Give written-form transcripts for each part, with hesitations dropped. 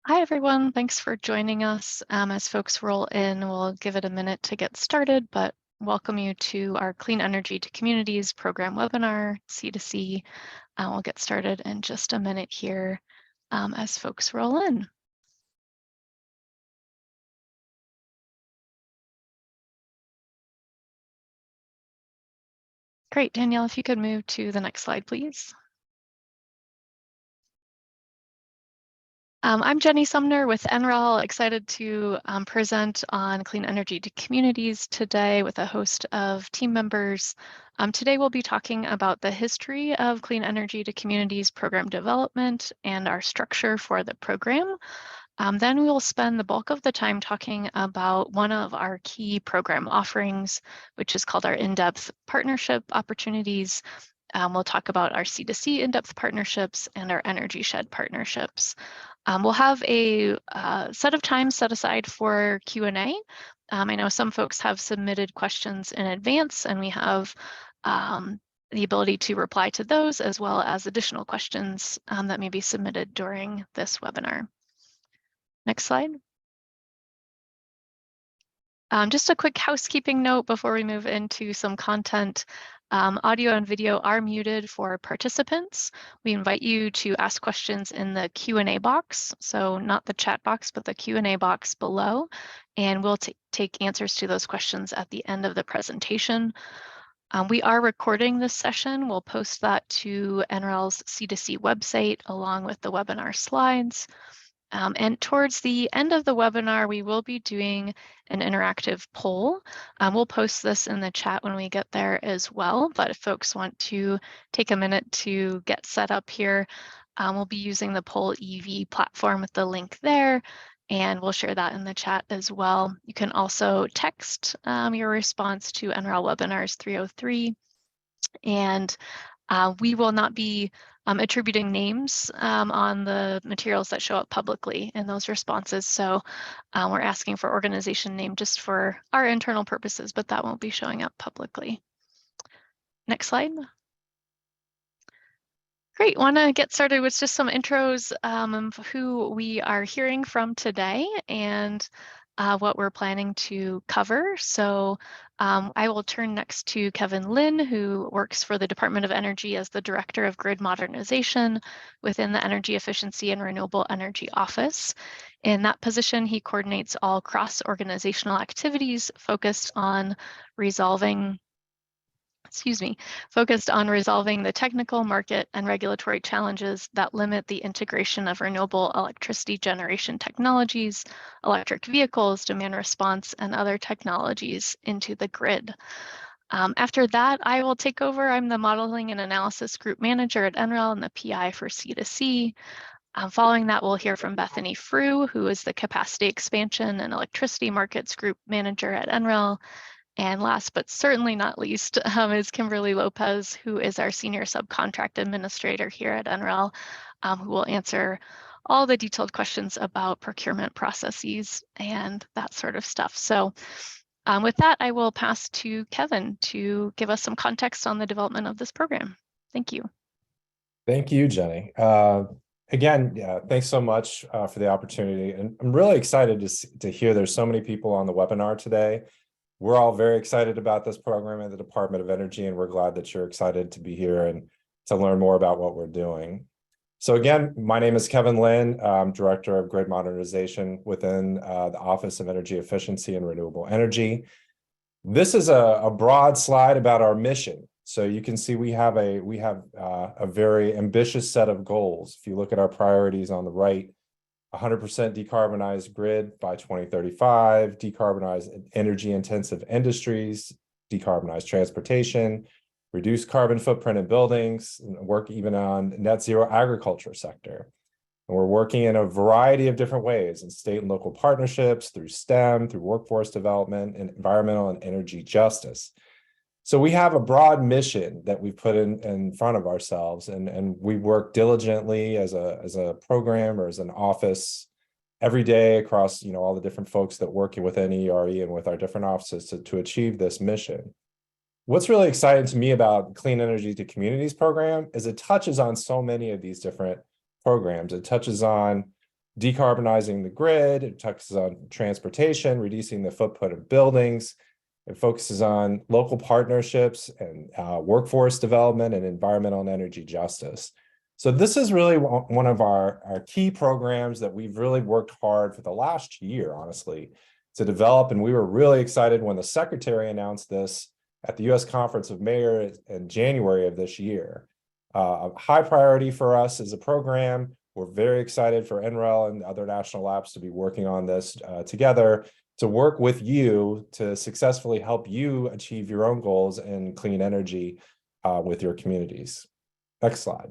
Hi, everyone. Thanks for joining us. As folks roll in, we'll give it a minute to get started, but welcome you to our Clean Energy to Communities program webinar, C2C. We'll get started in just a minute here as folks roll in. Great, Danielle, if you could move to the next slide, please. I'm Jenny Sumner with NREL, excited to present on clean energy to communities today with a host of team members. Today we'll be talking about the history of clean energy to communities program development and our structure for the program. Then we will spend the bulk of the time talking about one of our key program offerings, which is called our in-depth partnership opportunities. We'll talk about our C2C in-depth partnerships and our Energy Shed partnerships. We'll have a set of time set aside for Q&A. I know some folks have submitted questions in advance, and we have the ability to reply to those as well as additional questions that may be submitted during this webinar. Next slide. Just a quick housekeeping note before we move into some content. Audio and video are muted for participants. We invite you to ask questions in the Q&A box, so not the chat box, but the Q&A box below, and we'll take answers to those questions at the end of the presentation. We are recording this session. We'll post that to NREL's C2C website along with the webinar slides. And towards the end of the webinar, we will be doing an interactive poll. We'll post this in the chat when we get there as well, but if folks want to take a minute to get set up here, we'll be using the Poll EV platform with the link there, and we'll share that in the chat as well. You can also text your response to NREL Webinars 303, and we will not be attributing names on the materials that show up publicly in those responses. So we're asking for organization name just for our internal purposes, but that won't be showing up publicly. Next slide. Great, want to get started with just some intros of who we are hearing from today and what we're planning to cover. So I will turn next to Kevin Lin, who works for the Department of Energy as the Director of Grid Modernization within the Energy Efficiency and Renewable Energy Office. In that position, he coordinates all cross-organizational activities focused on resolving the technical, market, and regulatory challenges that limit the integration of renewable electricity generation technologies, electric vehicles, demand response, and other technologies into the grid. After that, I will take over. I'm the Modeling and Analysis Group Manager at NREL and the PI for C2C. Following that, we'll hear from Bethany Frew, who is the Capacity Expansion and Electricity Markets Group Manager at NREL. And last but certainly not least is Kimberly Lopez, who is our Senior Subcontract Administrator here at NREL, who will answer all the detailed questions about procurement processes and that sort of stuff. So with that, I will pass to Kevin to give us some context on the development of this program. Thank you. Thank you, Jenny. Again, thanks so much for the opportunity. And I'm really excited to hear there's so many people on the webinar today. We're all very excited about this program at the Department of Energy, and we're glad that you're excited to be here and to learn more about what we're doing. So again, my name is Kevin Lin. I'm Director of Grid Modernization within the Office of Energy Efficiency and Renewable Energy. This is a broad slide about our mission. So you can see we have a very ambitious set of goals. If you look at our priorities on the right, 100% decarbonized grid by 2035, decarbonize energy-intensive industries, decarbonize transportation, reduce carbon footprint in buildings, and work even on net zero agriculture sector. And we're working in a variety of different ways in state and local partnerships, through STEM, through workforce development, and environmental and energy justice. So we have a broad mission that we put in front of ourselves, and we work diligently as a program or as an office every day across all the different folks that work within ERE and with our different offices to achieve this mission. What's really exciting to me about Clean Energy to Communities program is it touches on so many of these different programs. It touches on decarbonizing the grid. It touches on transportation, reducing the footprint of buildings. It focuses on local partnerships and workforce development and environmental and energy justice. So this is really one of our key programs that we've really worked hard for the last year, honestly, to develop. And we were really excited when the secretary announced this at the U.S. Conference of Mayors in January of this year. A high priority for us is a program. We're very excited for NREL and other national labs to be working on this together, to work with you to successfully help you achieve your own goals in clean energy with your communities. Next slide.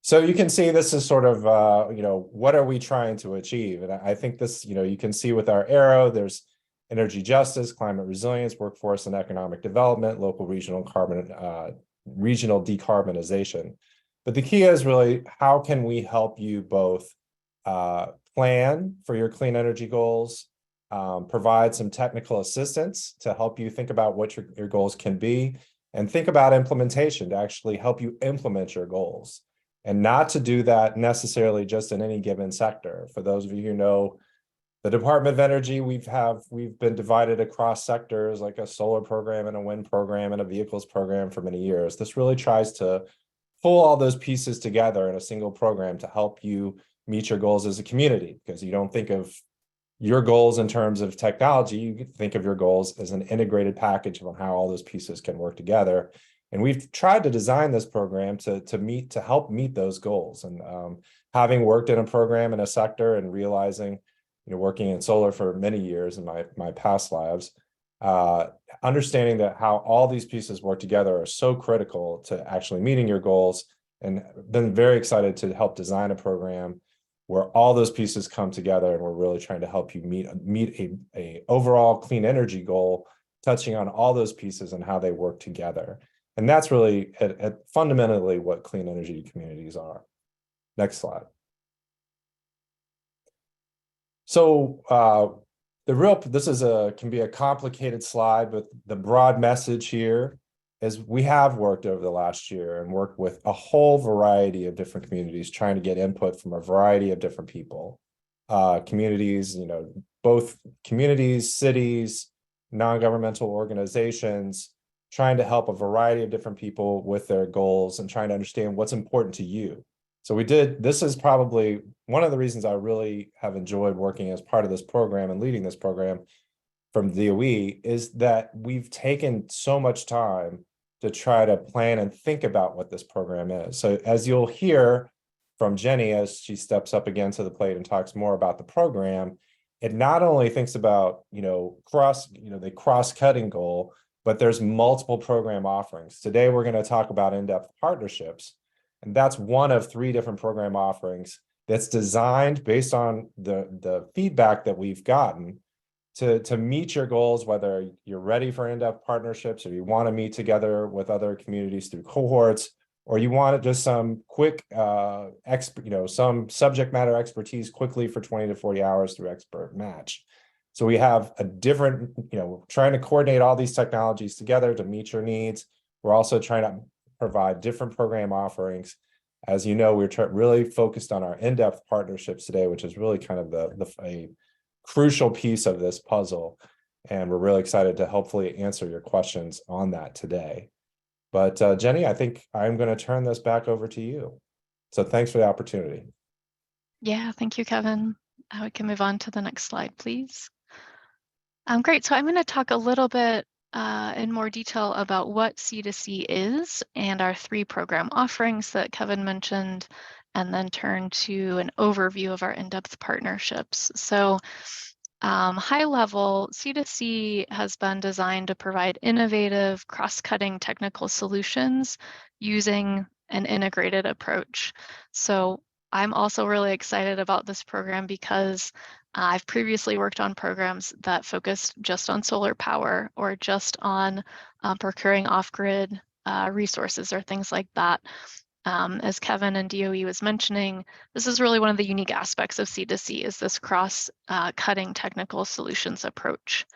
So you can see this is sort of, what are we trying to achieve? And I think this, you can see with our arrow, there's energy justice, climate resilience, workforce and economic development, local regional decarbonization. But the key is really, how can we help you both plan for your clean energy goals, provide some technical assistance to help you think about what your goals can be, and think about implementation to actually help you implement your goals. And not to do that necessarily just in any given sector. For those of you who know the Department of Energy, we've been divided across sectors, like a solar program and a wind program and a vehicles program for many years. This really tries to pull all those pieces together in a single program to help you meet your goals as a community, because you don't think of your goals in terms of technology, you think of your goals as an integrated package of how all those pieces can work together. And we've tried to design this program to help meet those goals. And having worked in a program in a sector and realizing, working in solar for many years in my past lives, understanding that how all these pieces work together are so critical to actually meeting your goals, and been very excited to help design a program where all those pieces come together, and we're really trying to help you meet a overall clean energy goal, touching on all those pieces and how they work together. And that's really fundamentally what clean energy communities are. Next slide. So this can be a complicated slide, but the broad message here is we have worked over the last year and worked with a whole variety of different communities, trying to get input from a variety of different people, communities, both communities, cities, non-governmental organizations, trying to help a variety of different people with their goals and trying to understand what's important to you. So this is probably one of the reasons I really have enjoyed working as part of this program and leading this program from DOE, is that we've taken so much time to try to plan and think about what this program is. So as you'll hear from Jenny, as she steps up again to the plate and talks more about the program, it not only thinks about, the cross-cutting goal, but there's multiple program offerings. Today, we're going to talk about in-depth partnerships. And that's one of 3 different program offerings that's designed based on the feedback that we've gotten to meet your goals, whether you're ready for in-depth partnerships, or you want to meet together with other communities through cohorts, or you want just some quick, some subject matter expertise quickly for 20 to 40 hours through Expert Match. So we have a different, trying to coordinate all these technologies together to meet your needs. We're also trying to provide different program offerings. As you know, we're really focused on our in-depth partnerships today, which is really kind of a crucial piece of this puzzle. And we're really excited to hopefully answer your questions on that today. But Jenny, I think I'm going to turn this back over to you. So thanks for the opportunity. Yeah, thank you, Kevin. We can move on to the next slide, please. Great, so I'm going to talk a little bit in more detail about what C2C is and our 3 program offerings that Kevin mentioned, and then turn to an overview of our in-depth partnerships. So high level, C2C has been designed to provide innovative, cross-cutting technical solutions using an integrated approach. So I'm also really excited about this program because I've previously worked on programs that focused just on solar power or just on procuring off-grid resources or things like that. As Kevin and DOE was mentioning, this is really one of the unique aspects of C2C, is this cross-cutting technical solutions approach.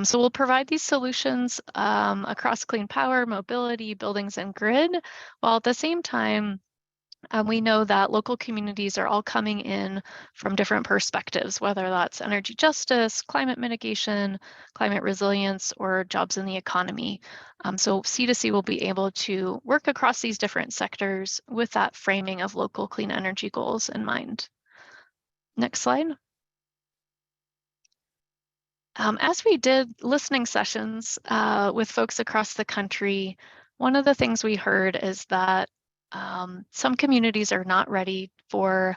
So we'll provide these solutions across clean power, mobility, buildings, and grid, while at the same time We know that local communities are all coming in from different perspectives, whether that's energy justice, climate mitigation, climate resilience, or jobs in the economy. So C2C will be able to work across these different sectors with that framing of local clean energy goals in mind. Next slide. As we did listening sessions with folks across the country, one of the things we heard is that some communities are not ready for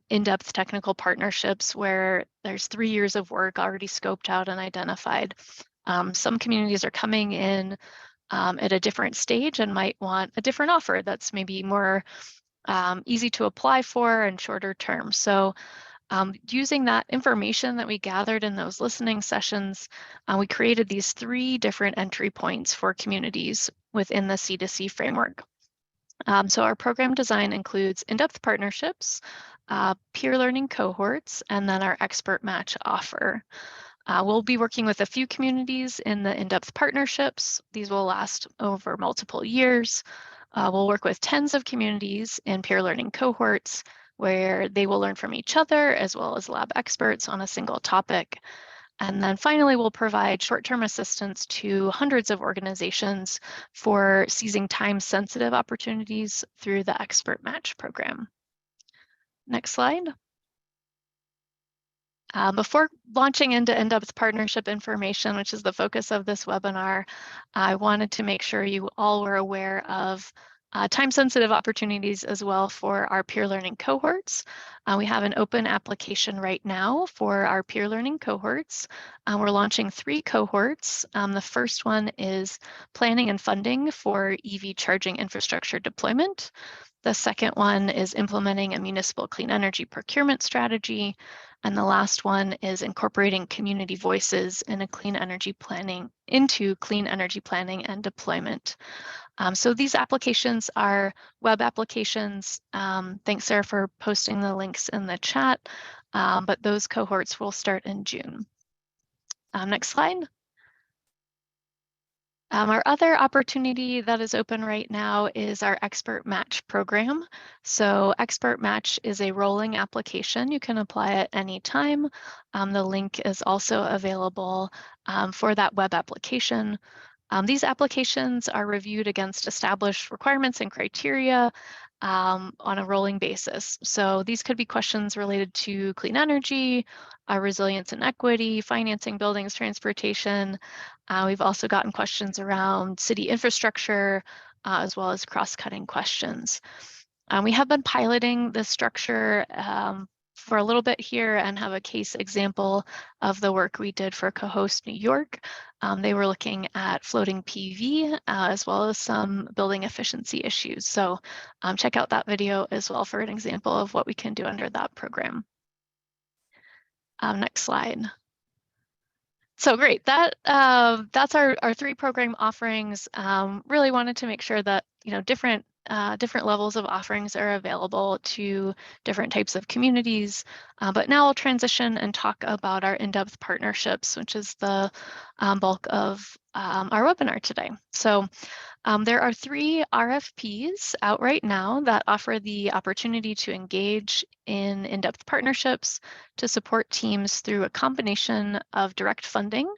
in-depth technical partnerships where there's 3 years of work already scoped out and identified. Some communities are coming in at a different stage and might want a different offer that's maybe more easy to apply for and shorter term. So using that information that we gathered in those listening sessions, we created these 3 different entry points for communities within the C2C framework. So our program design includes in-depth partnerships, peer learning cohorts, and then our expert match offer. We'll be working with a few communities in the in-depth partnerships. These will last over multiple years. We'll work with tens of communities in peer learning cohorts where they will learn from each other as well as lab experts on a single topic. And then finally, we'll provide short-term assistance to hundreds of organizations for seizing time-sensitive opportunities through the Expert Match program. Next slide. Before launching into in-depth partnership information, which is the focus of this webinar, I wanted to make sure you all were aware of time-sensitive opportunities as well for our peer learning cohorts. We have an open application right now for our peer learning cohorts. We're launching 3 cohorts. The first one is planning and funding for EV charging infrastructure deployment. The second one is implementing a municipal clean energy procurement strategy. And the last one is incorporating community voices in a clean energy planning into clean energy planning and deployment. So these applications are web applications. Thanks, Sarah, for posting the links in the chat, but those cohorts will start in June. Next slide. Our other opportunity that is open right now is our Expert Match program. So Expert Match is a rolling application. You can apply at any time. The link is also available for that web application. These applications are reviewed against established requirements and criteria on a rolling basis. So these could be questions related to clean energy, resilience and equity, financing, buildings, transportation. We've also gotten questions around city infrastructure, as well as cross-cutting questions. We have been piloting this structure for a little bit here and have a case example of the work we did for Cohost New York. They were looking at floating PV as well as some building efficiency issues. So check out that video as well for an example of what we can do under that program. Next slide. So great, that's our 3 program offerings. Really wanted to make sure that different levels of offerings are available to different types of communities. But now I'll transition and talk about our in-depth partnerships, which is the bulk of our webinar today. So there are 3 RFPs out right now that offer the opportunity to engage in in-depth partnerships to support teams through a combination of direct funding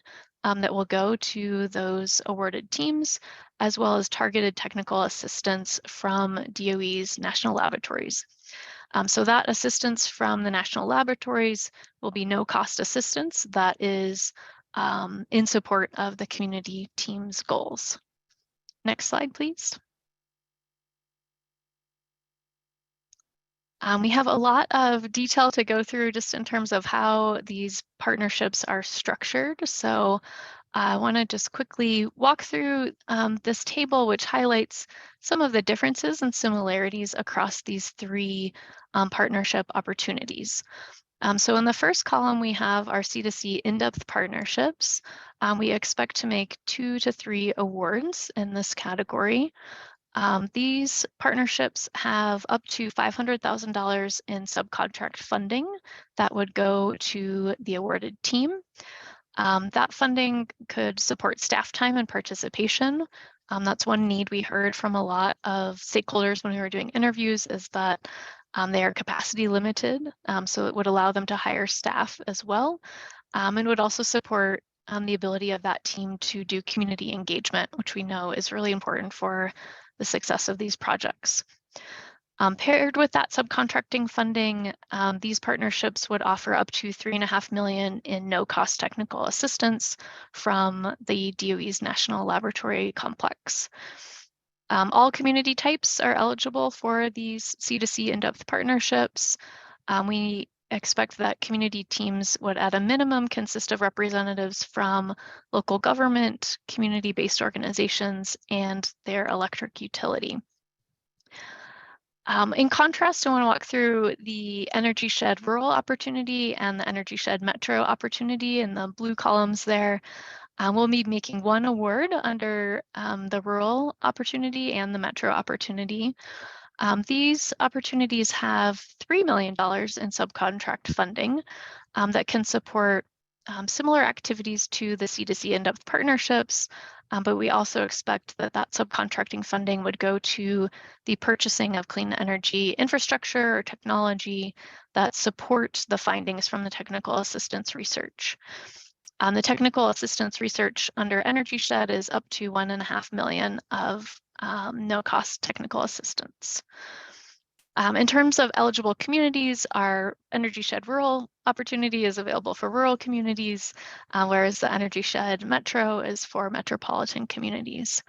that will go to those awarded teams, as well as targeted technical assistance from DOE's national laboratories. So that assistance from the national laboratories will be no-cost assistance that is in support of the community team's goals. Next slide, please. We have a lot of detail to go through just in terms of how these partnerships are structured. So I want to just quickly walk through this table, which highlights some of the differences and similarities across these 3 partnership opportunities. So in the first column, we have our C2C in-depth partnerships. We expect to make 2 to 3 awards in this category. These partnerships have up to $500,000 in subcontract funding that would go to the awarded team. That funding could support staff time and participation. That's one need we heard from a lot of stakeholders when we were doing interviews, is that they are capacity limited. So it would allow them to hire staff as well, and would also support the ability of that team to do community engagement, which we know is really important for the success of these projects. Paired with that subcontracting funding, these partnerships would offer up to $3.5 million in no-cost technical assistance from the DOE's National Laboratory Complex. All community types are eligible for these C2C in-depth partnerships. We expect that community teams would at a minimum consist of representatives from local government, community-based organizations, and their electric utility. In contrast, I want to walk through the Energy Shed rural opportunity and the Energy Shed metro opportunity in the blue columns there. We'll be making one award under the rural opportunity and the metro opportunity. These opportunities have $3 million in subcontract funding that can support similar activities to the C2C in-depth partnerships, but we also expect that that subcontracting funding would go to the purchasing of clean energy infrastructure or technology that support the findings from the technical assistance research. The technical assistance research under Energy Shed is up to $1.5 million of no-cost technical assistance. In terms of eligible communities, our Energy Shed rural opportunity is available for rural communities, whereas the Energy Shed metro is for metropolitan communities.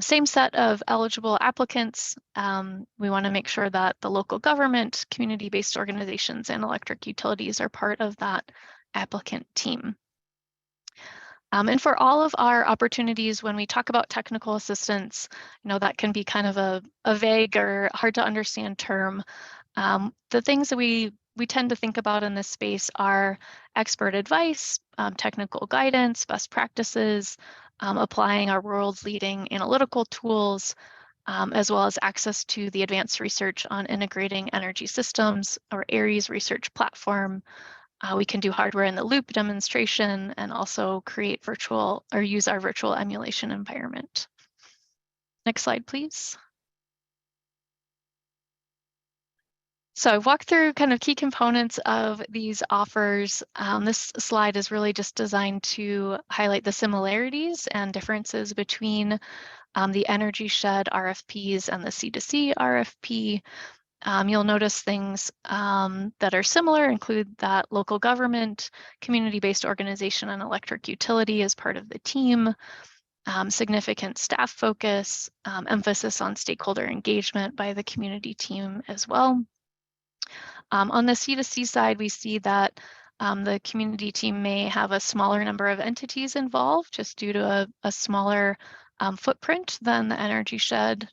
Same set of eligible applicants. We want to make sure that the local government, community-based organizations, and electric utilities are part of that applicant team. And for all of our opportunities, when we talk about technical assistance, that can be kind of a vague or hard to understand term. The things that we tend to think about in this space are expert advice, technical guidance, best practices, applying our world's leading analytical tools, as well as access to the advanced research on integrating energy systems or ARES research platform. We can do hardware in the loop demonstration and also create virtual or use our virtual emulation environment. Next slide, please. So I've walked through kind of key components of these offers. This slide is really just designed to highlight the similarities and differences between the Energy Shed RFPs and the C2C RFP. You'll notice things that are similar include that local government, community-based organization, and electric utility as part of the team, significant staff focus, emphasis on stakeholder engagement by the community team as well. On the C2C side, we see that the community team may have a smaller number of entities involved just due to a smaller footprint than the Energy Shed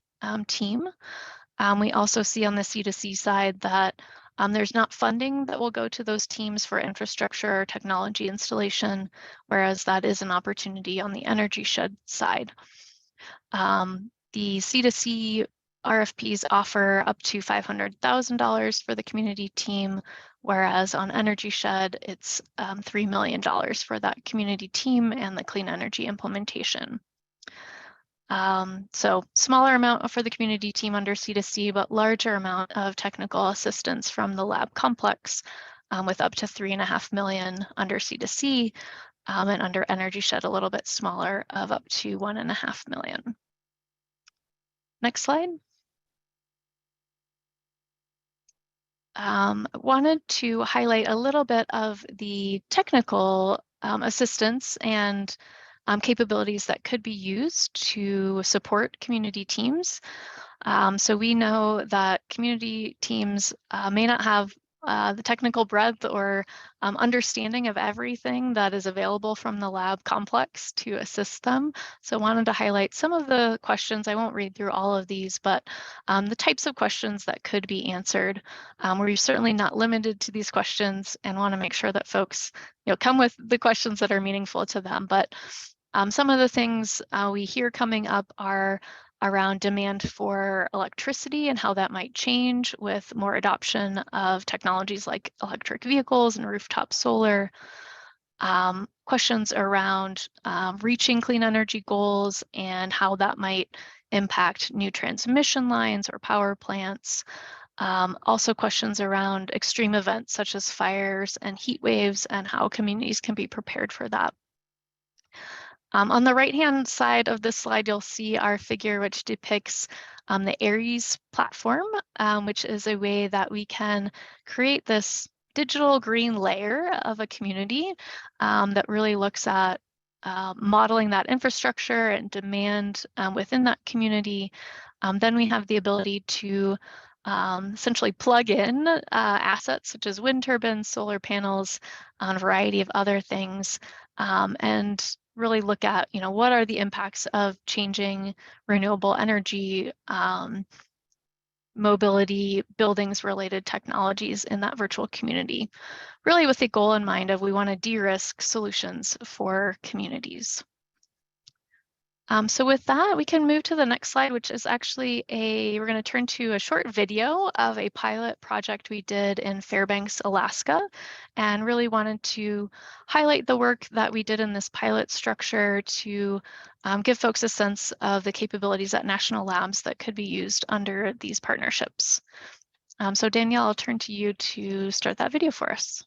team. We also see on the C2C side that there's not funding that will go to those teams for infrastructure or technology installation, whereas that is an opportunity on the Energy Shed side. The C2C RFPs offer up to $500,000 for the community team, whereas on Energy Shed, it's $3 million for that community team and the clean energy implementation. So smaller amount for the community team under C2C, but larger amount of technical assistance from the lab complex with up to $3.5 million under C2C and under Energy Shed a little bit smaller of up to $1.5 million. Next slide. Wanted to highlight a little bit of the technical assistance and capabilities that could be used to support community teams. So we know that community teams may not have the technical breadth or understanding of everything that is available from the lab complex to assist them. So I wanted to highlight some of the questions. I won't read through all of these, but the types of questions that could be answered. We're certainly not limited to these questions and want to make sure that folks come with the questions that are meaningful to them. But some of the things we hear coming up are around demand for electricity and how that might change with more adoption of technologies like electric vehicles and rooftop solar. questions around reaching clean energy goals and how that might impact new transmission lines or power plants. Also questions around extreme events such as fires and heat waves and how communities can be prepared for that. On the right-hand side of this slide, you'll see our figure which depicts the Aries platform, which is a way that we can create this digital green layer of a community that really looks at modeling that infrastructure and demand within that community. Then we have the ability to essentially plug in assets such as wind turbines, solar panels, and a variety of other things, and really look at, what are the impacts of changing renewable energy, mobility, buildings related technologies in that virtual community, really with the goal in mind of we want to de-risk solutions for communities. So with that, we can move to the next slide, which is actually we're going to turn to a short video of a pilot project we did in Fairbanks, Alaska, and really wanted to highlight the work that we did in this pilot structure to give folks a sense of the capabilities at national labs that could be used under these partnerships. So Danielle, I'll turn to you to start that video for us.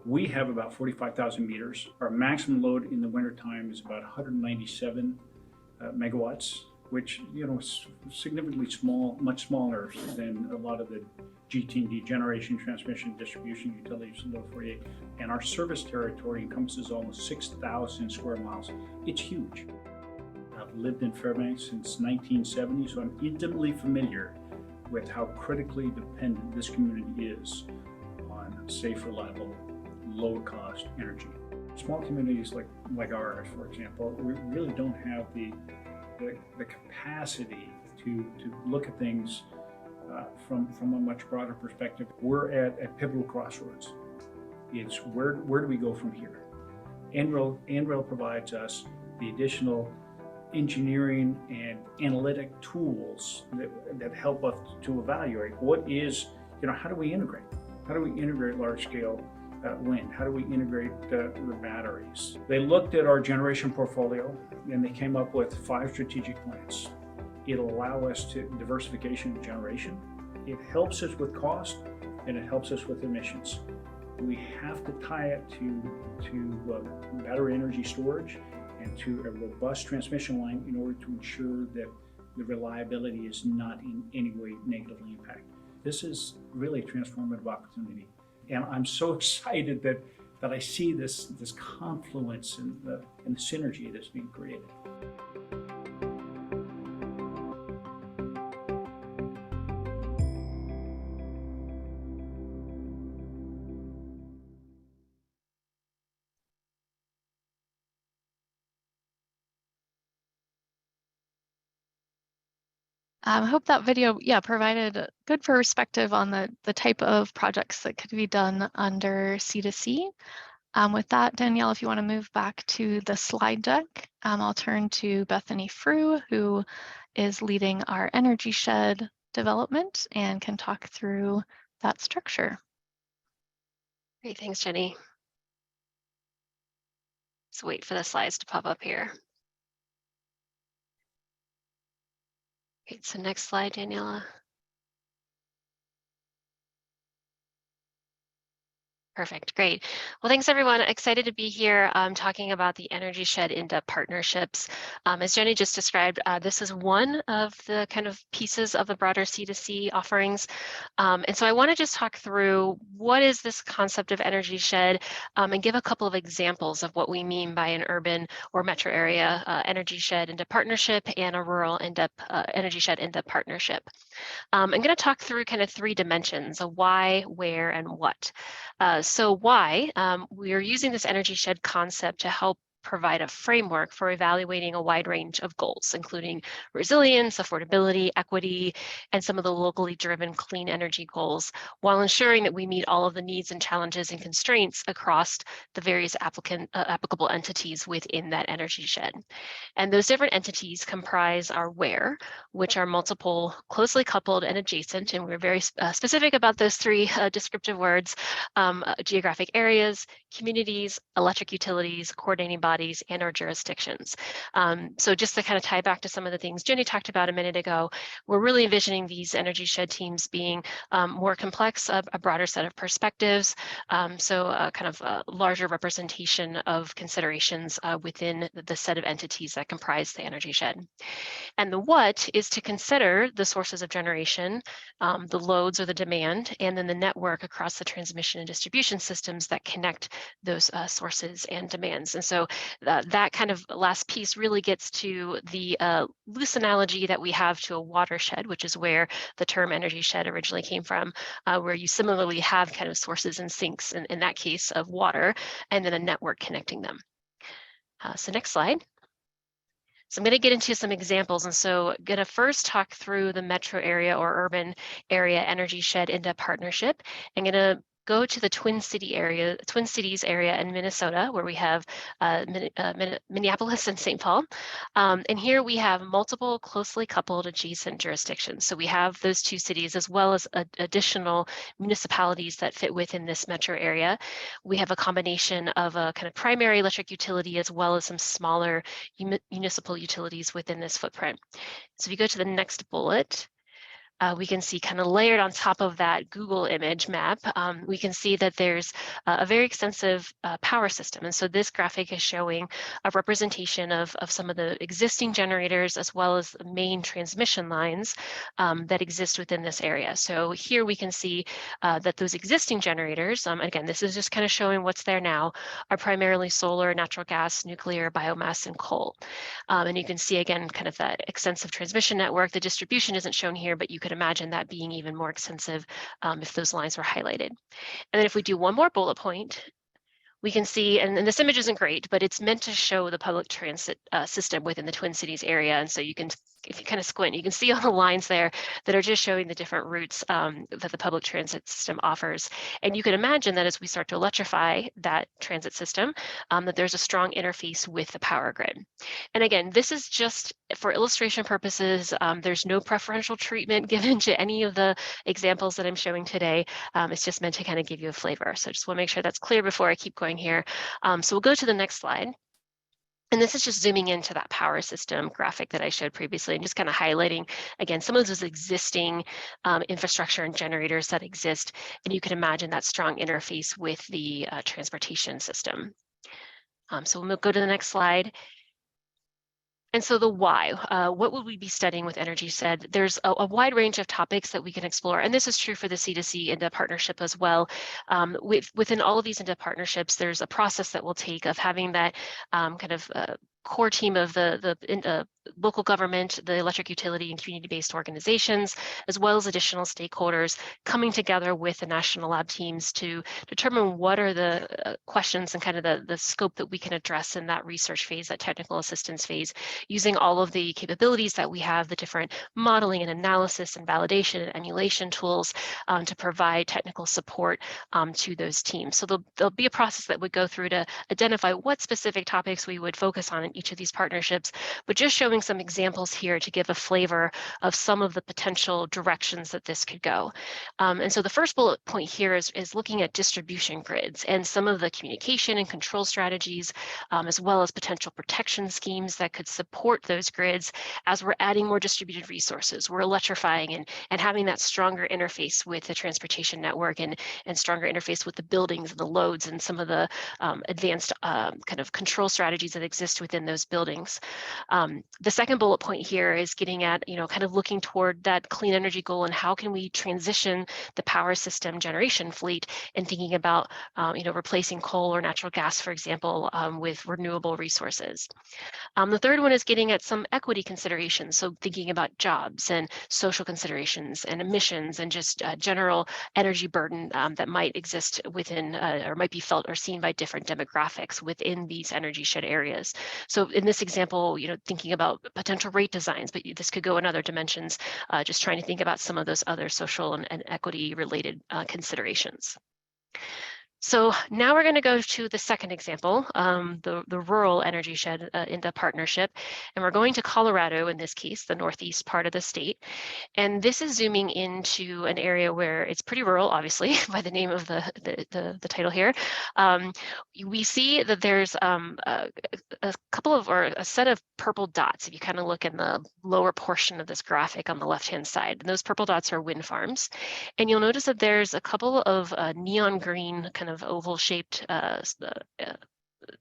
We have about 45,000 meters. Our maximum load in the wintertime is about 197 megawatts, which is significantly small, much smaller than a lot of the GT&D, generation, transmission, distribution utilities in the lower 48. And our service territory encompasses almost 6,000 square miles. It's huge. I've lived in Fairbanks since 1970, so I'm intimately familiar with how critically dependent this community is on safe, reliable, low-cost energy. Small communities like ours, for example, we really don't have the capacity to look at things from a much broader perspective. We're at pivotal crossroads. It's where do we go from here? NREL provides us the additional engineering and analytic tools that help us to evaluate what is, how do we integrate? How do we integrate large-scale wind? How do we integrate the batteries? They looked at our generation portfolio and they came up with 5 strategic plans. It'll allow us to diversification of generation. It helps us with cost and it helps us with emissions. We have to tie it to battery energy storage and to a robust transmission line in order to ensure that the reliability is not in any way negatively impacted. This is really a transformative opportunity. And I'm so excited that I see this confluence and the synergy that's being created. I hope that video, provided a good perspective on the type of projects that could be done under C2C. With that, Danielle, if you want to move back to the slide deck, I'll turn to Bethany Frew, who is leading our Energy Shed development and can talk through that structure. Great, thanks, Jenny. Let's wait for the slides to pop up here. Okay, so next slide, Daniela. Perfect, great. Well, thanks everyone. Excited to be here talking about the Energy Shed in-depth partnerships. As Jenny just described, this is one of the kind of pieces of the broader C2C offerings. And so I want to just talk through what is this concept of Energy Shed and give a couple of examples of what we mean by an urban or metro area Energy Shed in-depth partnership and a rural in-depth Energy Shed in-depth partnership. I'm going to talk through kind of 3 dimensions, a why, where, and what. So why? We are using this Energy Shed concept to help provide a framework for evaluating a wide range of goals, including resilience, affordability, equity, and some of the locally driven clean energy goals, while ensuring that we meet all of the needs and challenges and constraints across the various applicable entities within that energy shed. And those different entities comprise our WHERE, which are multiple, closely coupled and adjacent, and we're very specific about those three descriptive words, geographic areas, communities, electric utilities, coordinating bodies, and our jurisdictions. So just to kind of tie back to some of the things Jenny talked about a minute ago, we're really envisioning these energy shed teams being more complex, a broader set of perspectives, so kind of a larger representation of considerations within the set of entities that comprise the energy shed. And the what is to consider the sources of generation, the loads or the demand, and then the network across the transmission and distribution systems that connect those sources and demands. And so that kind of last piece really gets to the loose analogy that we have to a watershed, which is where the term energy shed originally came from, where you similarly have kind of sources and sinks, in that case of water, and then a network connecting them. So next slide. So I'm going to get into some examples. And so I'm going to first talk through the metro area or urban area energy shed into partnership. I'm going to go to the Twin Cities area in Minnesota, where we have Minneapolis and St. Paul. And here we have multiple closely coupled adjacent jurisdictions. So we have those two cities as well as additional municipalities that fit within this metro area. We have a combination of a kind of primary electric utility as well as some smaller municipal utilities within this footprint. So if you go to the next bullet, we can see kind of layered on top of that Google image map, we can see that there's a very extensive power system. And so this graphic is showing a representation of some of the existing generators as well as the main transmission lines that exist within this area. So here we can see that those existing generators, again, this is just kind of showing what's there now, are primarily solar, natural gas, nuclear, biomass, and coal. And you can see again kind of that extensive transmission network. The distribution isn't shown here, but you could imagine that being even more extensive if those lines were highlighted. And then if we do one more bullet point, we can see, and this image isn't great, but it's meant to show the public transit system within the Twin Cities area. And so you can, if you kind of squint, you can see all the lines there that are just showing the different routes that the public transit system offers. And you can imagine that as we start to electrify that transit system, that there's a strong interface with the power grid. And again, this is just for illustration purposes. There's no preferential treatment given to any of the examples that I'm showing today. It's just meant to kind of give you a flavor. So I just want to make sure that's clear before I keep going here. So we'll go to the next slide. And this is just zooming into that power system graphic that I showed previously and just kind of highlighting, again, some of those existing infrastructure and generators that exist. And you can imagine that strong interface with the transportation system. So we'll go to the next slide. And so the why, what would we be studying with energy shed? There's a wide range of topics that we can explore. And this is true for the C2C INDA partnership as well. Within all of these INDA partnerships, there's a process that we'll take of having that kind of core team of the local government, the electric utility and community-based organizations, as well as additional stakeholders coming together with the national lab teams to determine what are the questions and kind of the scope that we can address in that research phase, that technical assistance phase, using all of the capabilities that we have, the different modeling and analysis and validation and emulation tools to provide technical support to those teams. So there'll be a process that would go through to identify what specific topics we would focus on in each of these partnerships, but just showing some examples here to give a flavor of some of the potential directions that this could go. And so the first bullet point here is looking at distribution grids and some of the communication and control strategies, as well as potential protection schemes that could support those grids as we're adding more distributed resources. We're electrifying and having that stronger interface with the transportation network and stronger interface with the buildings and the loads and some of the advanced kind of control strategies that exist within those buildings. The second bullet point here is getting at, kind of looking toward that clean energy goal and how can we transition the power system generation fleet and thinking about, replacing coal or natural gas, for example, with renewable resources. The third one is getting at some equity considerations. So thinking about jobs and social considerations and emissions and just general energy burden that might exist within or might be felt or seen by different demographics within these energy shed areas. So in this example, thinking about potential rate designs, but this could go in other dimensions, just trying to think about some of those other social and equity related considerations. So now we're going to go to the second example, the rural energy shed into partnership, and we're going to Colorado in this case, the northeast part of the state. And this is zooming into an area where it's pretty rural, obviously, by the name of the title here. We see that there's a couple of, or a set of purple dots, if you kind of look in the lower portion of this graphic on the left-hand side. And those purple dots are wind farms. And you'll notice that there's a couple of neon green kind of oval shaped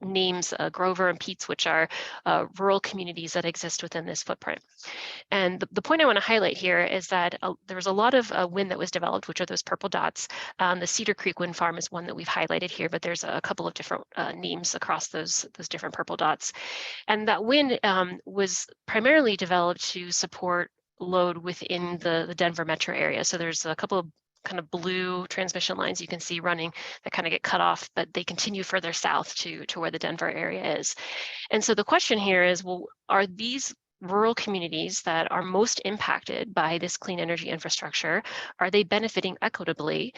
names, Grover and Peets, which are rural communities that exist within this footprint. And the point I want to highlight here is that there was a lot of wind that was developed, which are those purple dots. The Cedar Creek Wind Farm is one that we've highlighted here, but there's a couple of different names across those different purple dots. And that wind was primarily developed to support load within the Denver metro area. So there's a couple of kind of blue transmission lines you can see running that kind of get cut off, but they continue further south to where the Denver area is. And so the question here is, well, are these rural communities that are most impacted by this clean energy infrastructure, are they benefiting equitably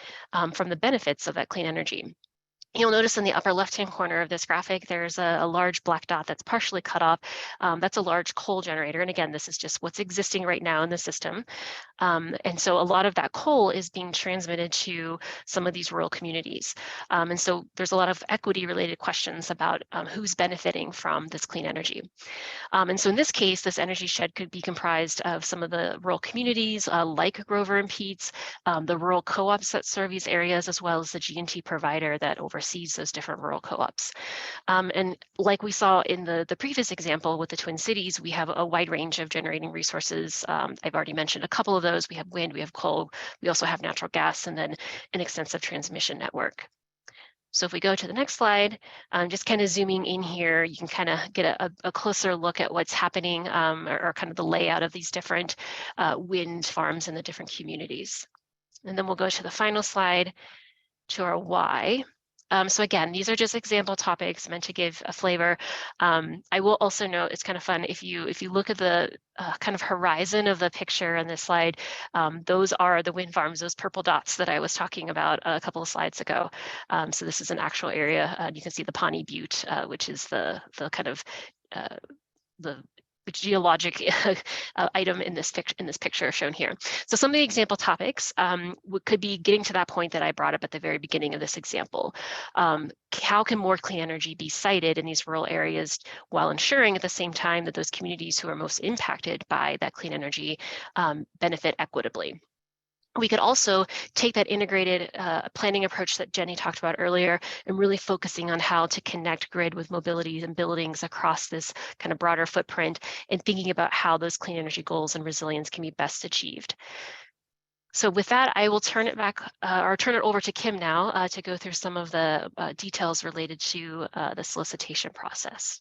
from the benefits of that clean energy? You'll notice in the upper left-hand corner of this graphic, there's a large black dot that's partially cut off. That's a large coal generator. And again, this is just what's existing right now in the system. And so a lot of that coal is being transmitted to some of these rural communities. And so there's a lot of equity related questions about who's benefiting from this clean energy. And so in this case, this energy shed could be comprised of some of the rural communities like Grover and Peets, the rural co-ops that serve these areas, as well as the G&T provider that oversees those different rural co-ops. And like we saw in the previous example with the Twin Cities, we have a wide range of generating resources. I've already mentioned a couple of those. We have wind, we have coal, we also have natural gas, and then an extensive transmission network. So if we go to the next slide, just kind of zooming in here, you can kind of get a closer look at what's happening or kind of the layout of these different wind farms in the different communities. And then we'll go to the final slide to our why. So again, these are just example topics meant to give a flavor. I will also note, it's kind of fun, if you look at the kind of horizon of the picture on this slide, those are the wind farms, those purple dots that I was talking about a couple of slides ago. So this is an actual area. You can see the Pawnee Butte, which is the kind of the geologic item in this picture shown here. So some of the example topics could be getting to that point that I brought up at the very beginning of this example. How can more clean energy be sited in these rural areas while ensuring at the same time that those communities who are most impacted by that clean energy benefit equitably? We could also take that integrated planning approach that Jenny talked about earlier and really focusing on how to connect grid with mobilities and buildings across this kind of broader footprint and thinking about how those clean energy goals and resilience can be best achieved. So with that, I will turn it back or turn it over to Kim now to go through some of the details related to the solicitation process.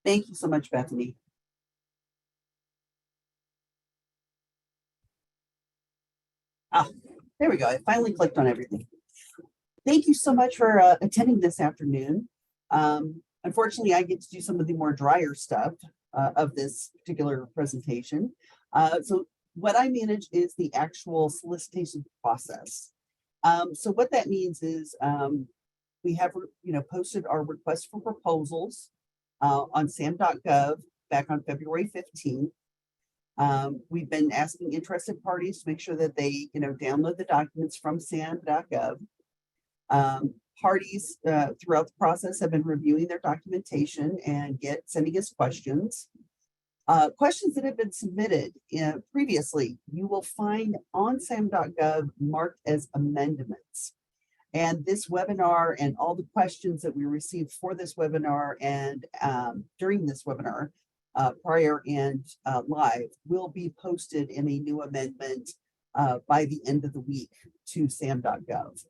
Thank you so much, Bethany. There we go. I finally clicked on everything. Thank you so much for attending this afternoon. Unfortunately, I get to do some of the more drier stuff of this particular presentation. So what I manage is the actual solicitation process. So what that means is we have posted our request for proposals on sam.gov back on February 15th. We've been asking interested parties to make sure that they, download the documents from sam.gov. Parties throughout the process have been reviewing their documentation and sending us questions. Questions that have been submitted previously, you will find on sam.gov marked as amendments. And this webinar and all the questions that we received for this webinar and during this webinar, prior and live, will be posted in a new amendment by the end of the week to sam.gov.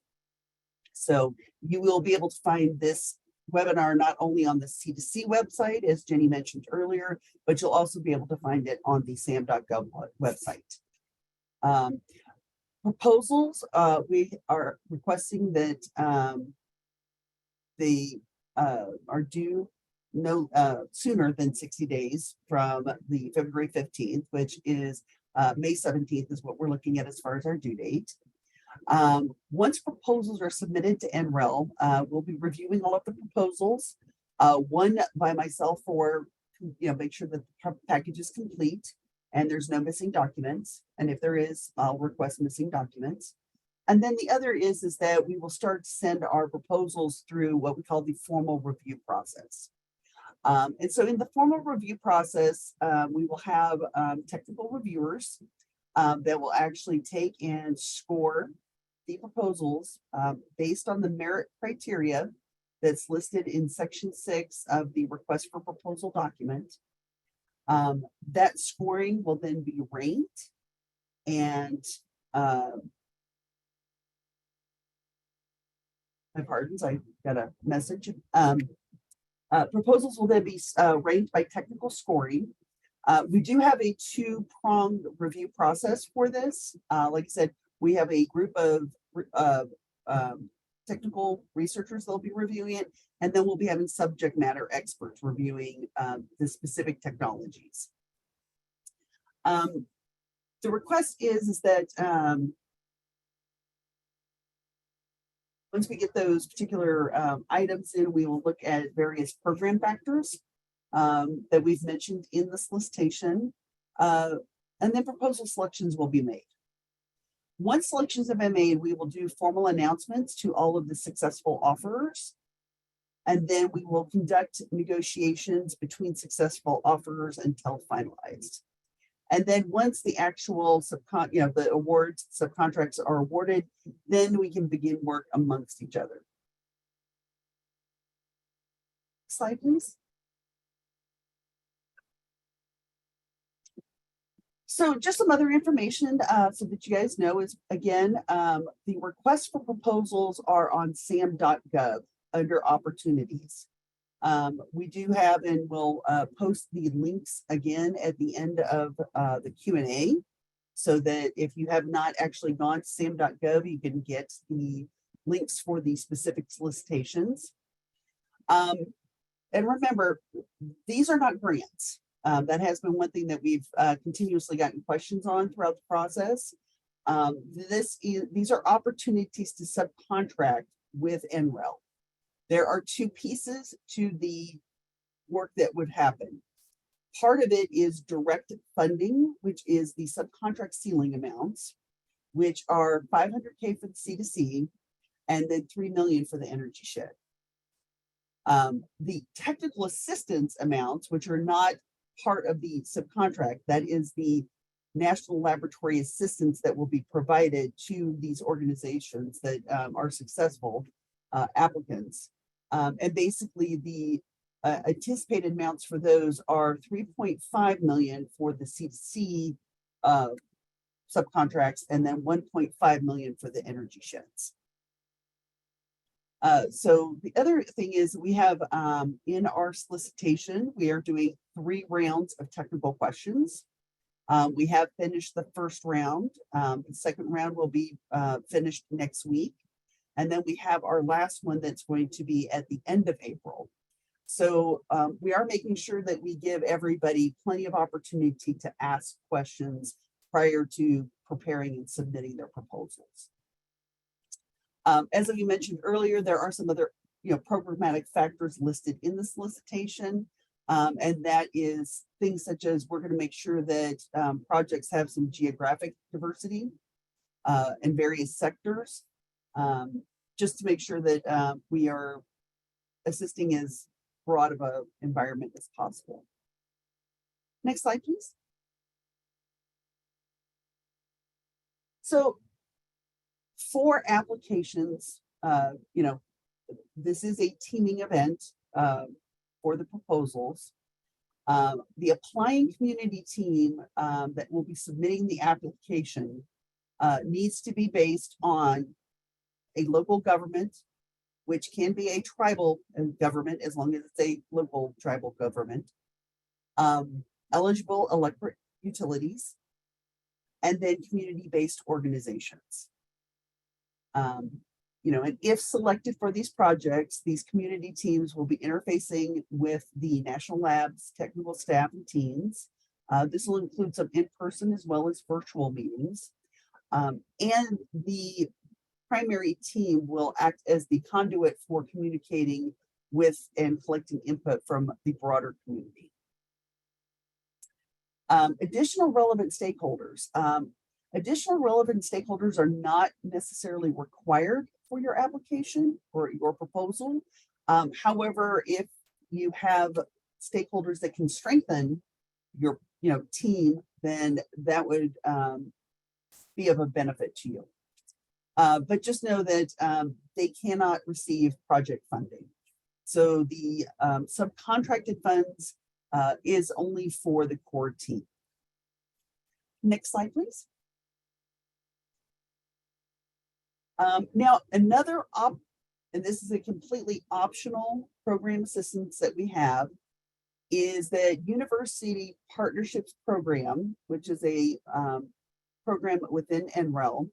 So you will be able to find this webinar not only on the C2C website, as Jenny mentioned earlier, but you'll also be able to find it on the sam.gov website. Proposals, we are requesting that they are due no sooner than 60 days from the February 15th, which is May 17th is what we're looking at as far as our due date. Once proposals are submitted to NREL, we'll be reviewing all of the proposals, one by myself for, make sure that the package is complete and there's no missing documents. And if there is, I'll request missing documents. And then the other is that we will start to send our proposals through what we call the formal review process. And so in the formal review process, we will have technical reviewers that will actually take and score the proposals based on the merit criteria that's listed in section 6 of the request for proposal document. That scoring will then be ranked, and my pardons, I got a message. Proposals will then be ranked by technical scoring. We do have a two-pronged review process for this. Like I said, we have a group of technical researchers that'll be reviewing it, and then we'll be having subject matter experts reviewing the specific technologies. The request is that once we get those particular items in, we will look at various program factors that we've mentioned in the solicitation, and then proposal selections will be made. Once selections have been made, we will do formal announcements to all of the successful offerers, and then we will conduct negotiations between successful offerers until finalized. And then once the actual the awards, subcontracts are awarded, then we can begin work amongst each other. Slide, please. So just some other information so that you guys know is, again, the requests for proposals are on sam.gov under opportunities. We do have, and we'll post the links again at the end of the Q&A, so that if you have not actually gone to sam.gov, you can get the links for the specific solicitations. And remember, these are not grants. That has been one thing that we've continuously gotten questions on throughout the process. These are opportunities to subcontract with NREL. There are two pieces to the work that would happen. Part of it is direct funding, which is the subcontract ceiling amounts, which are $500K for the C2C and then $3 million for the energy shed. The technical assistance amounts, which are not part of the subcontract, that is the national laboratory assistance that will be provided to these organizations that are successful applicants. And basically the anticipated amounts for those are $3.5 million for the C2C subcontracts, and then $1.5 million for the energy sheds. So the other thing is we have in our solicitation, we are doing 3 rounds of technical questions. We have finished the first round. The second round will be finished next week. And then we have our last one that's going to be at the end of April. So we are making sure that we give everybody plenty of opportunity to ask questions prior to preparing and submitting their proposals. As we mentioned earlier, there are some other programmatic factors listed in the solicitation. And that is things such as we're going to make sure that projects have some geographic diversity in various sectors, just to make sure that we are assisting as broad of an environment as possible. Next slide, please. So for applications you know, this is a teaming event for the proposals. The applying community team that will be submitting the application needs to be based on a local government, which can be a tribal government as long as it's a local tribal government, eligible electric utilities, and then community-based organizations. You know, and if selected for these projects, these community teams will be interfacing with the National Labs technical staff and teams. This will include some in-person as well as virtual meetings. And the primary team will act as the conduit for communicating with and collecting input from the broader community. Additional relevant stakeholders. Additional relevant stakeholders are not necessarily required for your application or your proposal. However, if you have stakeholders that can strengthen your team, then that would be of a benefit to you. But just know that they cannot receive project funding. So the subcontracted funds is only for the core team. Next slide, please. Now, another and this is a completely optional program assistance that we have, is that University Partnerships Program, which is a program within NREL,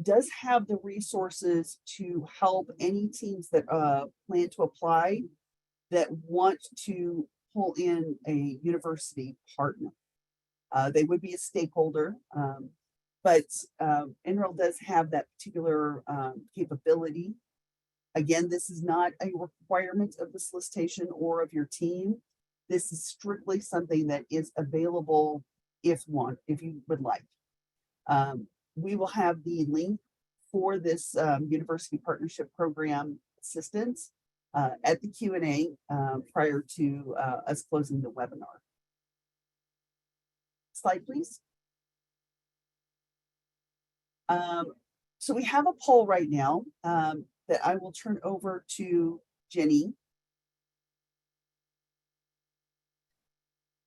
does have the resources to help any teams that plan to apply that want to pull in a university partner. They would be a stakeholder, but NREL does have that particular capability. Again, this is not a requirement of the solicitation or of your team. This is strictly something that is available if you would like. We will have the link for this University Partnership Program assistance at the Q&A prior to us closing the webinar. Slide, please. So we have a poll right now that I will turn over to Jenny.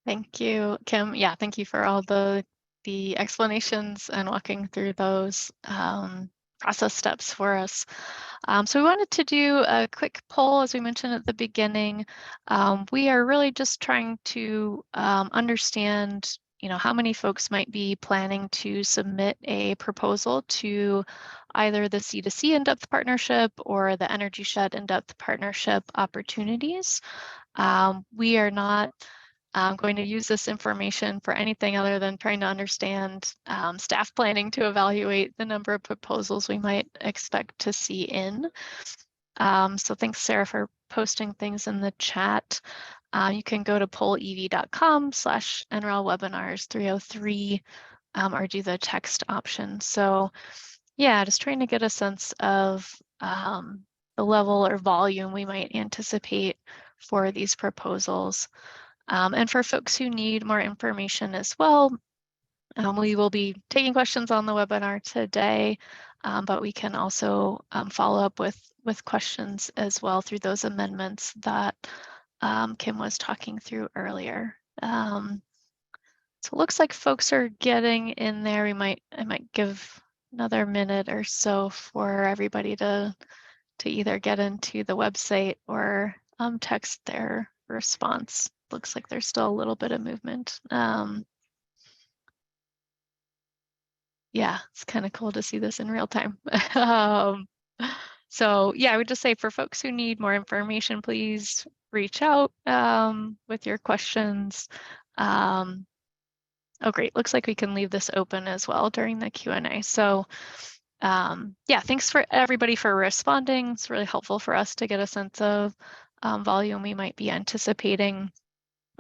Thank you, Kim. Yeah, thank you for all the explanations and walking through those process steps for us. So we wanted to do a quick poll, as we mentioned at the beginning. We are really just trying to understand, how many folks might be planning to submit a proposal to either the C2C in-depth partnership or the Energy Shed in-depth partnership opportunities. We are not going to use this information for anything other than trying to understand staff planning to evaluate the number of proposals we might expect to see in. So thanks, Sarah, for posting things in the chat. You can go to pollev.com/NREL webinars 303 or do the text option. So yeah, just trying to get a sense of the level or volume we might anticipate for these proposals. And for folks who need more information as well, we will be taking questions on the webinar today, but we can also follow up with questions as well through those amendments that Kim was talking through earlier. So it looks like folks are getting in there. I might give another minute or so for everybody to either get into the website or text their response. Looks like there's still a little bit of movement. Yeah, it's kind of cool to see this in real time. So yeah, I would just say for folks who need more information, please reach out with your questions. Oh, great. Looks like we can leave this open as well during the Q&A. So yeah, thanks for everybody for responding. It's really helpful for us to get a sense of volume we might be anticipating.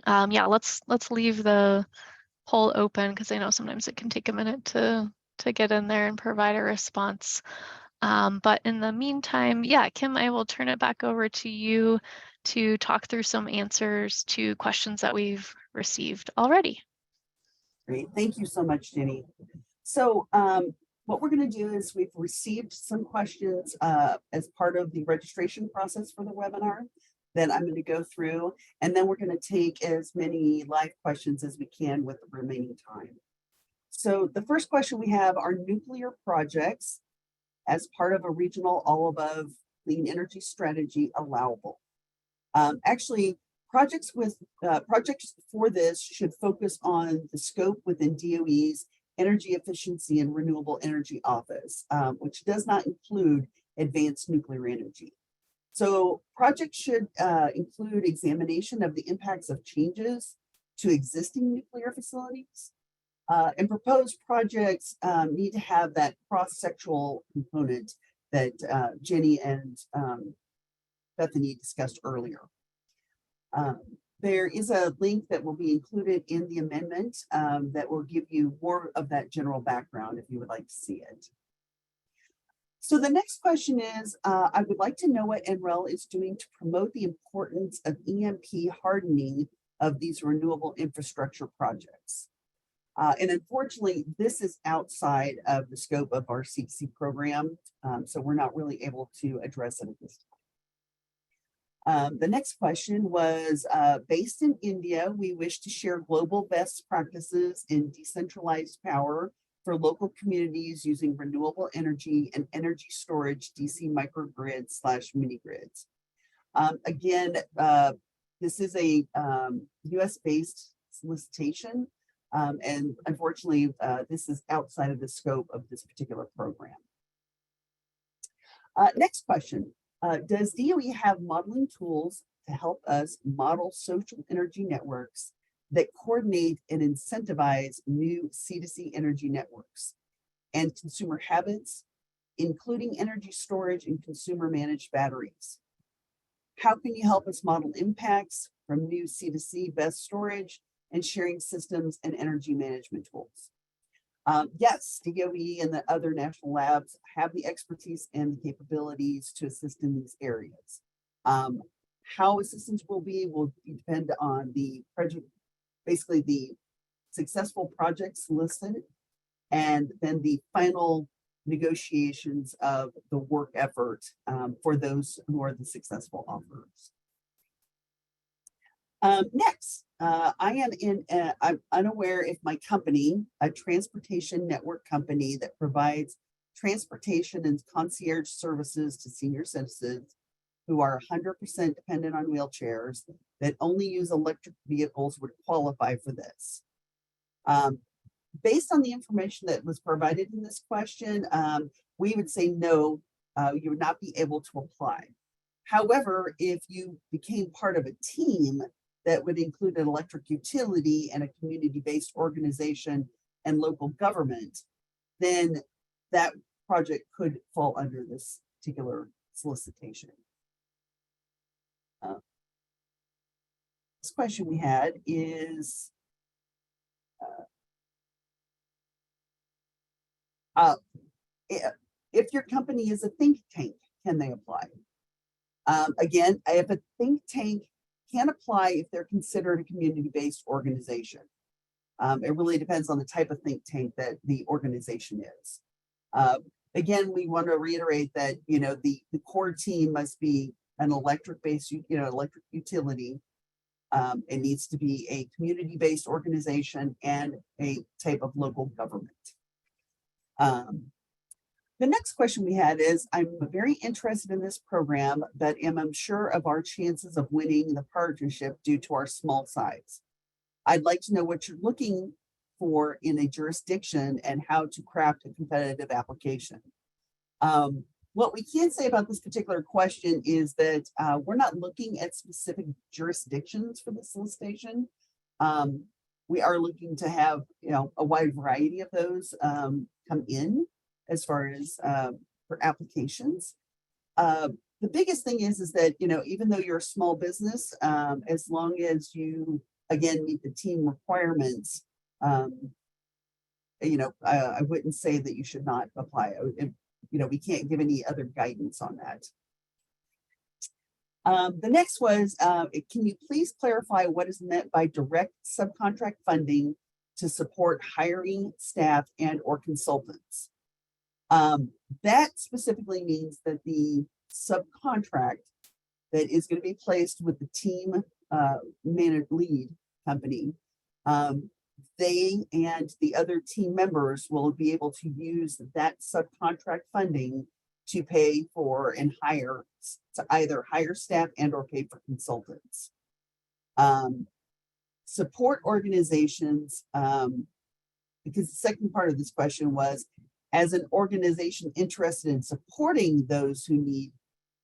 Yeah, let's leave the poll open because I know sometimes it can take a minute to get in there and provide a response. But in the meantime, yeah, Kim, I will turn it back over to you to talk through some answers to questions that we've received already. Great, thank you so much, Jenny. So what we're going to do is we've received some questions as part of the registration process for the webinar that I'm going to go through, and then we're going to take as many live questions as we can with the remaining time. So the first question we have are nuclear projects as part of a regional all above clean energy strategy allowable. Actually, projects for this should focus on the scope within DOE's Energy Efficiency and Renewable Energy Office, which does not include advanced nuclear energy. So projects should include examination of the impacts of changes to existing nuclear facilities. And proposed projects need to have that cross-sectional component that Jenny and Bethany discussed earlier. There is a link that will be included in the amendment that will give you more of that general background if you would like to see it. So the next question is, I would like to know what NREL is doing to promote the importance of EMP hardening of these renewable infrastructure projects. And unfortunately, this is outside of the scope of our CEC program, so we're not really able to address it at this time. The next question was, based in India, we wish to share global best practices in decentralized power for local communities using renewable energy and energy storage DC microgrids / mini grids. Again, this is a US-based solicitation. And unfortunately, this is outside of the scope of this particular program. Next question. Does DOE have modeling tools to help us model social energy networks that coordinate and incentivize new C2C energy networks and consumer habits, including energy storage and consumer managed batteries? How can you help us model impacts from new C2C best storage and sharing systems and energy management tools? Yes, DOE and the other national labs have the expertise and the capabilities to assist in these areas. How assistance will depend on the project, basically the successful projects listed, and then the final negotiations of the work effort for those who are the successful offerers. Next, I'm unaware if my company, a transportation network company that provides transportation and concierge services to senior citizens who are 100% dependent on wheelchairs that only use electric vehicles, would qualify for this. Based on the information that was provided in this question, we would say no, you would not be able to apply. However, if you became part of a team that would include an electric utility and a community-based organization and local government, then that project could fall under this particular solicitation. This question we had is, if your company is a think tank, can they apply? Again, if a think tank can apply if they're considered a community-based organization. It really depends on the type of think tank that the organization is. Again, we want to reiterate that the core team must be an electric-based, electric utility. It needs to be a community-based organization and a type of local government. The next question we had is, I'm very interested in this program, but am unsure of our chances of winning the partnership due to our small size. I'd like to know what you're looking for in a jurisdiction and how to craft a competitive application. What we can say about this particular question is that we're not looking at specific jurisdictions for the solicitation. We are looking to have a wide variety of those come in as far as for applications. The biggest thing is that even though you're a small business, as long as you again meet the team requirements, I wouldn't say that you should not apply. We can't give any other guidance on that. The next was, can you please clarify what is meant by direct subcontract funding to support hiring staff and or consultants? That specifically means that the subcontract that is going to be placed with the team lead company, they and the other team members will be able to use that subcontract funding to pay for and hire, to either hire staff and or pay for consultants. Support organizations, because the second part of this question was, as an organization interested in supporting those who need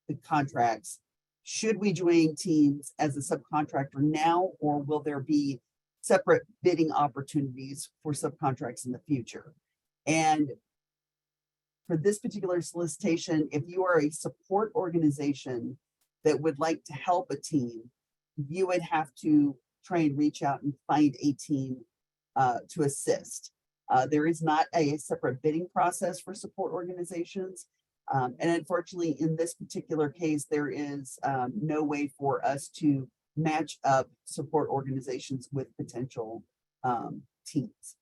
the contracts, should we join teams as a subcontractor now, or will there be separate bidding opportunities for subcontracts in the future? And for this particular solicitation, if you are a support organization that would like to help a team, you would have to try and reach out and find a team to assist. There is not a separate bidding process for support organizations. And unfortunately, in this particular case, there is no way for us to match up support organizations with potential teams.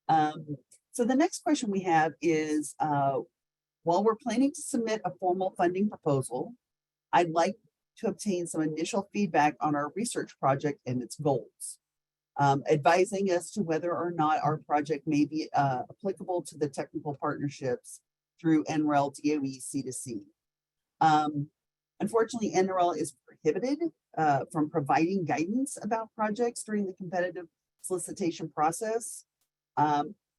So the next question we have is, while we're planning to submit a formal funding proposal, I'd like to obtain some initial feedback on our research project and its goals, advising as to whether or not our project may be applicable to the technical partnerships through NREL DOE C2C. Unfortunately, NREL is prohibited from providing guidance about projects during the competitive solicitation process.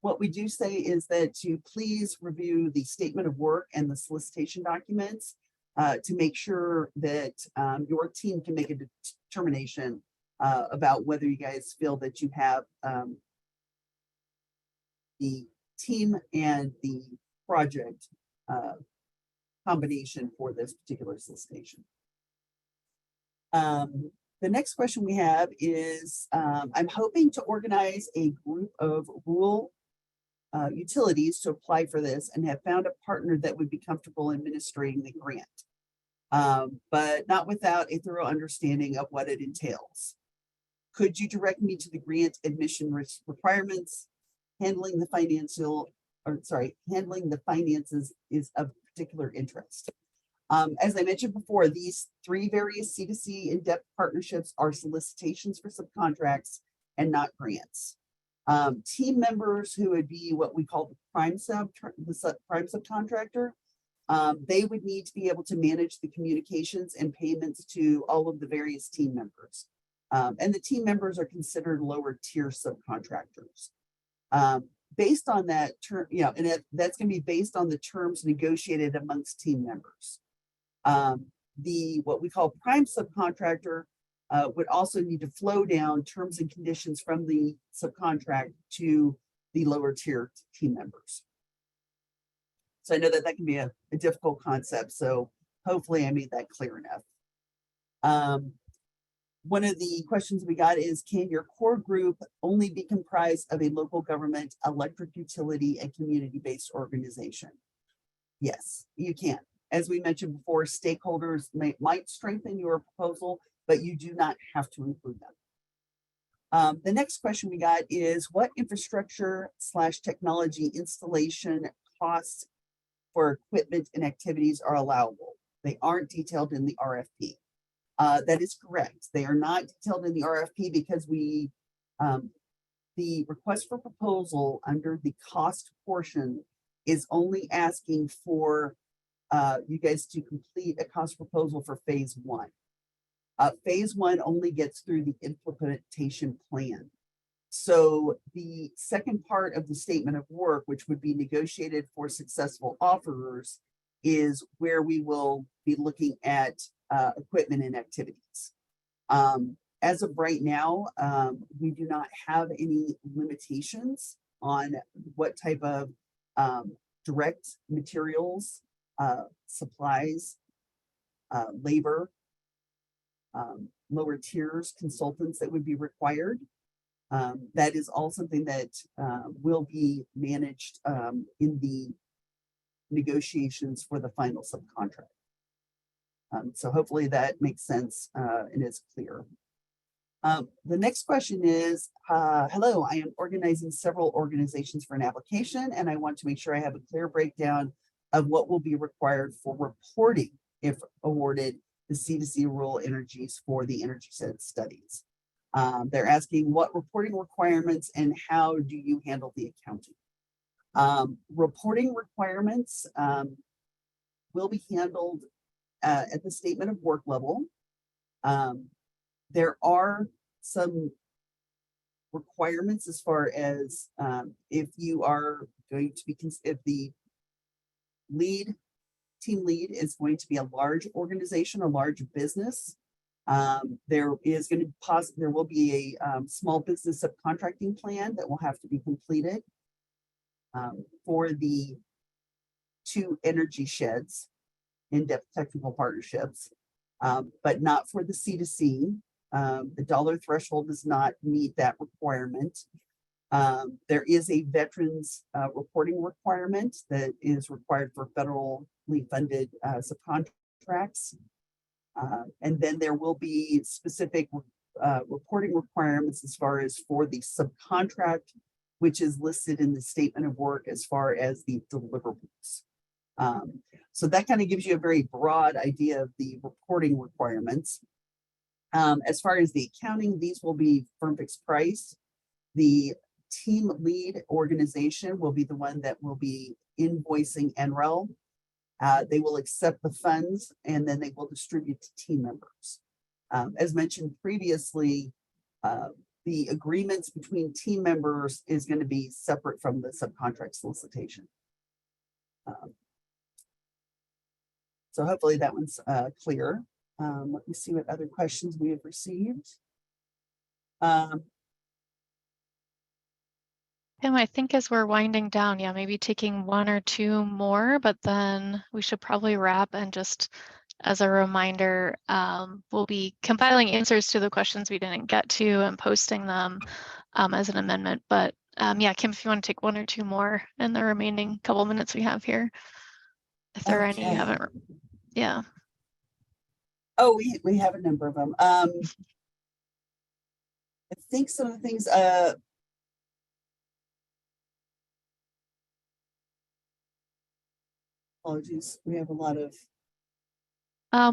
What we do say is that to please review the statement of work and the solicitation documents to make sure that your team can make a determination about whether you guys feel that you have the team and the project combination for this particular solicitation. The next question we have is, I'm hoping to organize a group of rural utilities to apply for this and have found a partner that would be comfortable administrating the grant, but not without a thorough understanding of what it entails. Could you direct me to the grant admission requirements? Handling the finances is of particular interest. As I mentioned before, these three various C2C in-depth partnerships are solicitations for subcontracts and not grants. Team members who would be what we call the prime subcontractor, they would need to be able to manage the communications and payments to all of the various team members. And the team members are considered lower tier subcontractors. Based on that term, and that's going to be based on the terms negotiated amongst team members. What we call prime subcontractor would also need to flow down terms and conditions from the subcontract to the lower tier team members. So I know that can be a difficult concept. So hopefully I made that clear enough. One of the questions we got is, can your core group only be comprised of a local government, electric utility, and community-based organization? Yes, you can. As we mentioned before, stakeholders might strengthen your proposal, but you do not have to include them. The next question we got is, what infrastructure / technology installation costs for equipment and activities are allowable? They aren't detailed in the RFP. That is correct. They are not detailed in the RFP because the request for proposal under the cost portion is only asking for you guys to complete a cost proposal for phase one. Phase one only gets through the implementation plan. So the second part of the statement of work, which would be negotiated for successful offerers, is where we will be looking at equipment and activities. As of right now, we do not have any limitations on what type of direct materials, supplies, labor, lower tiers, consultants that would be required. That is all something that will be managed in the negotiations for the final subcontract. So hopefully that makes sense and is clear. The next question is, hello, I am organizing several organizations for an application, and I want to make sure I have a clear breakdown of what will be required for reporting if awarded the C2C rural energies for the energy set studies. They're asking what reporting requirements and how do you handle the accounting? Reporting requirements will be handled at the statement of work level. There are some requirements as far as if you are going to be, if the team lead is going to be a large organization, a large business, there will be a small business subcontracting plan that will have to be completed for the 2 energy sheds, in-depth technical partnerships, but not for the C2C. The dollar threshold does not meet that requirement. There is a veterans reporting requirement that is required for federally funded subcontracts. And then there will be specific reporting requirements as far as for the subcontract, which is listed in the statement of work as far as the deliverables. So that kind of gives you a very broad idea of the reporting requirements. As far as the accounting, these will be firm fixed price. The team lead organization will be the one that will be invoicing NREL. They will accept the funds and then they will distribute to team members. As mentioned previously, the agreements between team members is going to be separate from the subcontract solicitation. So hopefully that one's clear. Let me see what other questions we have received. Tim, I think as we're winding down, yeah, maybe taking 1 or 2 more, but then we should probably wrap. And just as a reminder, we'll be compiling answers to the questions we didn't get to and posting them as an amendment. But yeah, Kim, if you want to take 1 or 2 more in the remaining couple minutes we have here, if there are any you haven't, yeah. Oh, we have a number of them. I think some of the things, apologies, we have a lot of.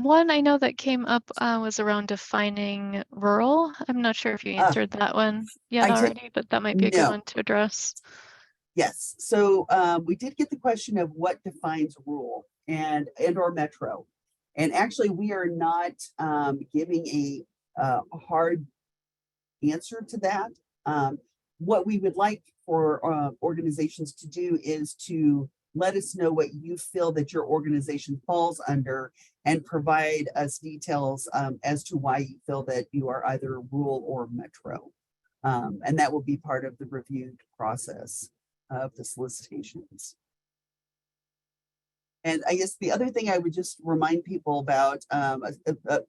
One I know that came up was around defining rural. I'm not sure if you answered that one yet already, but that might be a good one to address. Yes, so we did get the question of what defines rural and or metro. And actually, we are not giving a hard answer to that. What we would like for organizations to do is to let us know what you feel that your organization falls under and provide us details as to why you feel that you are either rural or metro. And that will be part of the reviewed process of the solicitations. And I guess the other thing I would just remind people about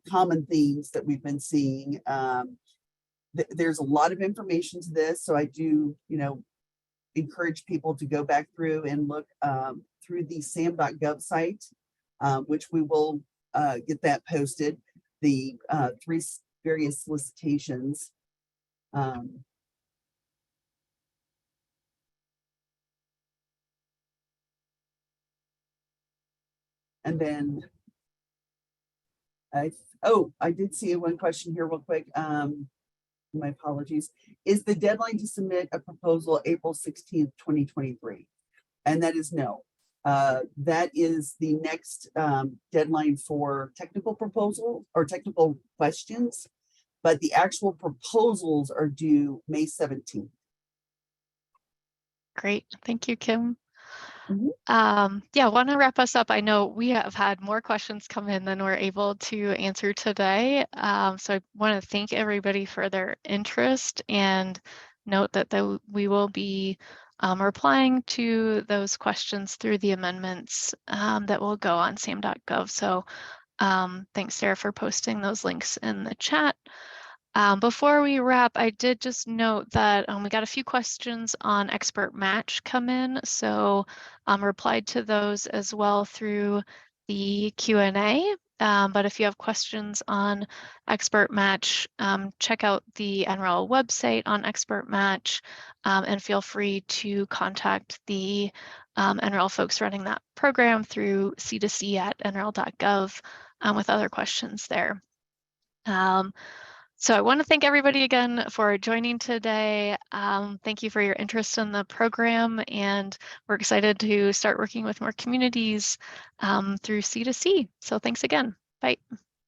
common themes that we've been seeing. There's a lot of information to this, so I do, encourage people to go back through and look through the sam.gov site, which we will get that posted. The 3 various solicitations. And then I did see one question here real quick. My apologies. Is the deadline to submit a proposal April 16th, 2023? And that is no. That is the next deadline for technical proposal or technical questions, but the actual proposals are due May 17th. Great. Thank you, Kim. Yeah, want to wrap us up. I know we have had more questions come in than we're able to answer today. So I want to thank everybody for their interest and note that we will be replying to those questions through the amendments that will go on sam.gov. So thanks, Sarah, for posting those links in the chat. Before we wrap, I did just note that we got a few questions on expert match come in, so replied to those as well through the Q&A. But if you have questions on Expert Match, check out the NREL website on Expert Match, and feel free to contact the NREL folks running that program through c2c@nrel.gov with other questions there. So I want to thank everybody again for joining today. Thank you for your interest in the program, and we're excited to start working with more communities through C2C. So thanks again. Bye.